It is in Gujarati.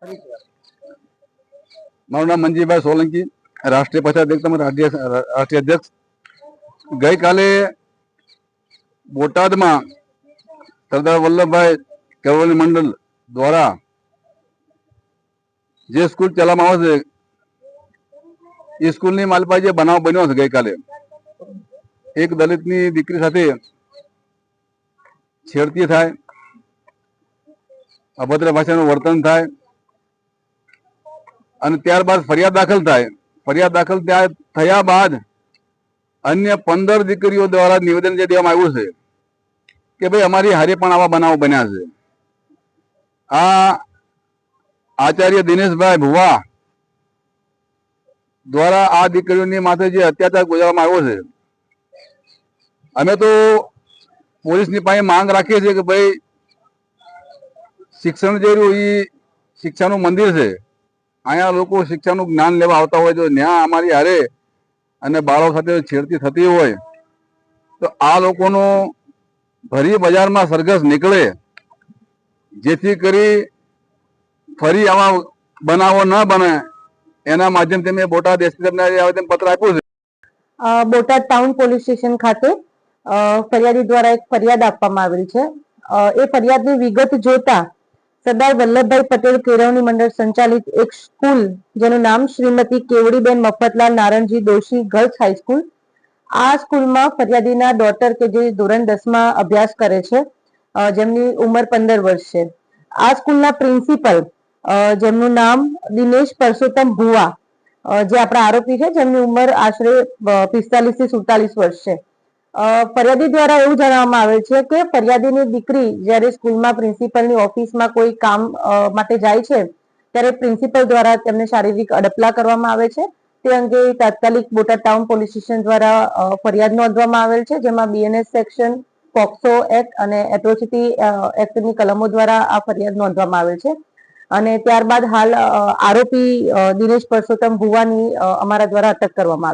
મારું નામ મંજીભાઈ સોલંકી, રાષ્ટ્રીય પંચાયત રાષ્ટ્રીય અધ્યક્ષ. ગઈકાલે બોટાદમાં સરદાર વલ્લભભાઈ કેળવણી મંડળ દ્વારા જે સ્કૂલ ચલાવવામાં આવે છે એ સ્કૂલની માલપા જે બનાવ બન્યો છે ગઈકાલે, એક દલિતની દીકરી સાથે છેડતી થાય, અભદ્ર ભાષાનું વર્તન થાય અને ત્યારબાદ ફરિયાદ દાખલ થાય. ફરિયાદ દાખલ થયા બાદ અન્ય 15 દીકરીઓ દ્વારા નિવેદન જે દેવામાં આવ્યું છે કે ભાઈ અમારી હારે પણ આવા બનાવો બન્યા છે. આ આચાર્ય દિનેશભાઈ ભુવા દ્વારા આ દીકરીઓની માથે જે અત્યાચાર ગુજારવામાં આવ્યો છે, અમે તો પોલીસની પાસે માંગ રાખીએ છીએ કે ભાઈ શિક્ષણ જે રહ્યું એ શિક્ષાનું મંદિર છે. અહીંયા લોકો શિક્ષાનું જ્ઞાન લેવા આવતા હોય, જો ન્યા અમારી હારે અને બાળકો સાથે છેડતી થતી હોય તો આ લોકોનો ભરી બજારમાં સરઘસ નીકળે, જેથી કરી ફરી આવા બનાવો ન બને એના માધ્યમથી મેં બોટાદ એસપીને આવેદન પત્ર આપ્યું છે. બોટાદ ટાઉન પોલીસ સ્ટેશન ખાતે ફરિયાદી દ્વારા એક ફરિયાદ આપવામાં આવેલી છે. એ ફરિયાદની વિગત જોતા સરદાર વલ્લભભાઈ પટેલ કેળવણી મંડળ સંચાલિત એક સ્કૂલ જેનું નામ શ્રીમતી કેવડીબેન મફતલાલ નારણજી દોશી ગર્લ્સ હાઈસ્કૂલ, આ સ્કૂલમાં ફરિયાદીના ડોટર કે જે ધોરણ 10માં અભ્યાસ કરે છે, જેમની ઉંમર 15 વર્ષ છે. આ સ્કૂલના પ્રિન્સિપલ જેમનું નામ દિનેશ પરસોત્તમ ભુવા, જે આપણા આરોપી છે, જેમની ઉંમર આશરે 45 થી 47 વર્ષ છે. ફરિયાદી દ્વારા એવું જણાવવામાં આવે છે કે ફરિયાદીની દીકરી જ્યારે સ્કૂલમાં પ્રિન્સિપલની ઓફિસમાં કોઈ કામ માટે જાય છે ત્યારે પ્રિન્સિપલ દ્વારા તેમને શારીરિક અડપલા કરવામાં આવે છે. તે અંગે તાત્કાલિક બોટાદ ટાઉન પોલીસ સ્ટેશન દ્વારા ફરિયાદ નોંધવામાં આવેલ છે, જેમાં બીએનએસ સેક્શન, પોક્સો એક્ટ અને એટ્રોસિટી એક્ટની કલમો દ્વારા આ ફરિયાદ નોંધવામાં આવેલ છે. અને ત્યારબાદ હાલ આરોપી દિનેશ પરસોત્તમ ભુવાની અમારા દ્વારા અટક કરવામાં આવી.